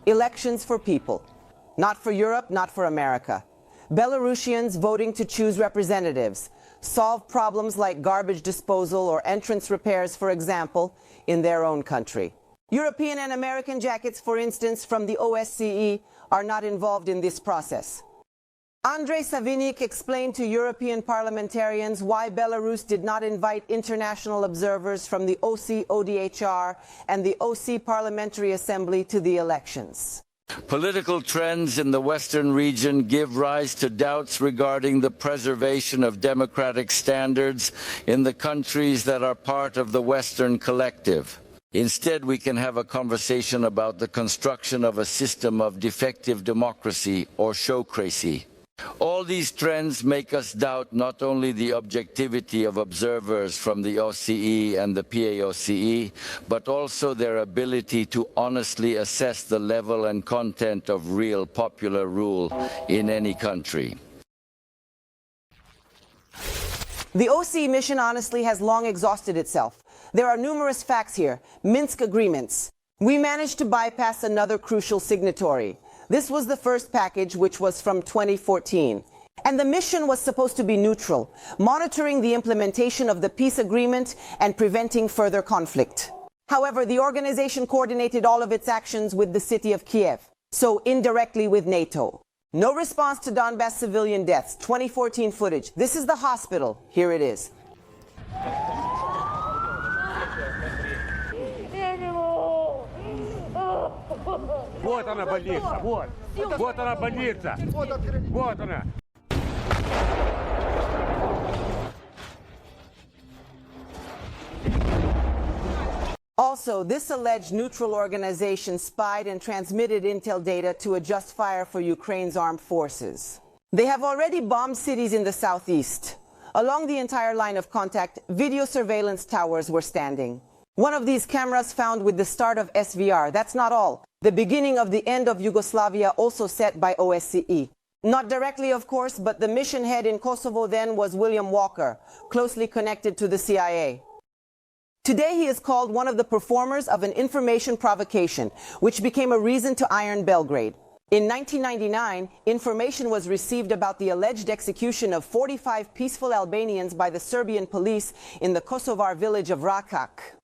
Elections for people. Not for Europe, not for America. Belarusians voting to choose representatives, solve problems like garbage disposal or entrance repairs, for example, in their own country. European and American jackets, for instance, from the OSCE, are not involved in this process. Andrei Savinykh explained to European parliamentarians why Belarus did not invite international observers from the OSCE ODHR and the OSCE Parliamentary Assembly to the elections. Political trends in the Western region give rise to doubts regarding the preservation of democratic standards in the countries that are part of the Western collective. Instead, we can have a conversation about the construction of a system of defective democracy or showcracy. All these trends make us doubt not only the objectivity of observers from the OSCE and the PAOCE, but also their ability to honestly assess the level and content of real popular rule in any country. The OSCE mission honestly has long exhausted itself. There are numerous facts here. Minsk agreements. We managed to bypass another crucial signatory. This was the first package, which was from 2014. And the mission was supposed to be neutral, monitoring the implementation of the peace agreement and preventing further conflict. However, the organization coordinated all of its actions with the city of Kiev, so indirectly with NATO. No response to Donbass civilian deaths. 2014 footage. This is the hospital. Here it is. Вот она больница, вот. Вот она больница. Вот она. Also, this alleged neutral organization spied and transmitted intel data to adjust fire for Ukraine's armed forces. They have already bombed cities in the southeast. Along the entire line of contact, video surveillance towers were standing. One of these cameras found with the start of SVR. That's not all. The beginning of the end of Yugoslavia, also set by OSCE. Not directly, of course, but the mission head in Kosovo then was William Walker, closely connected to the CIA. Today he is called one of the performers of an information provocation, which became a reason to iron Belgrade. In 1999, information was received about the alleged execution of 45 peaceful Albanians by the Serbian police in the Kosovar village of Rakak.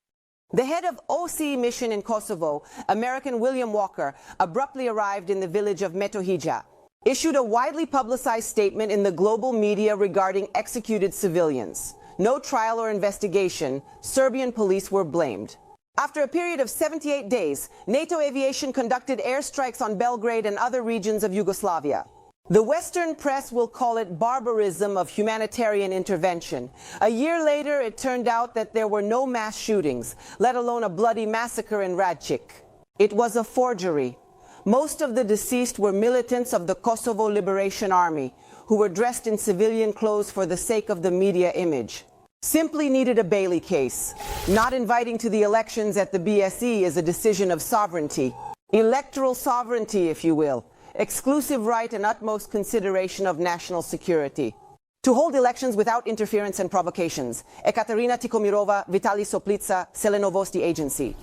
The head of OSCE mission in Kosovo, American William Walker, abruptly arrived in the village of Metohija, issued a widely publicized statement in the global media regarding executed civilians. No trial or investigation. Serbian police were blamed. After a period of 78 days, NATO aviation conducted airstrikes on Belgrade and other regions of Yugoslavia. The Western press will call it barbarism of humanitarian intervention. A year later, it turned out that there were no mass shootings, let alone a bloody massacre in Radchik. It was a forgery. Most of the deceased were militants of the Kosovo Liberation Army, who were dressed in civilian clothes for the sake of the media image. Simply needed a Bailey case. Not inviting to the elections at the BSE is a decision of sovereignty. Electoral sovereignty, if you will. Exclusive right and utmost consideration of national security. To hold elections without interference and provocations. Ekaterina Tikomirova, Vitaly Soplitsa, Selenovosti Agency.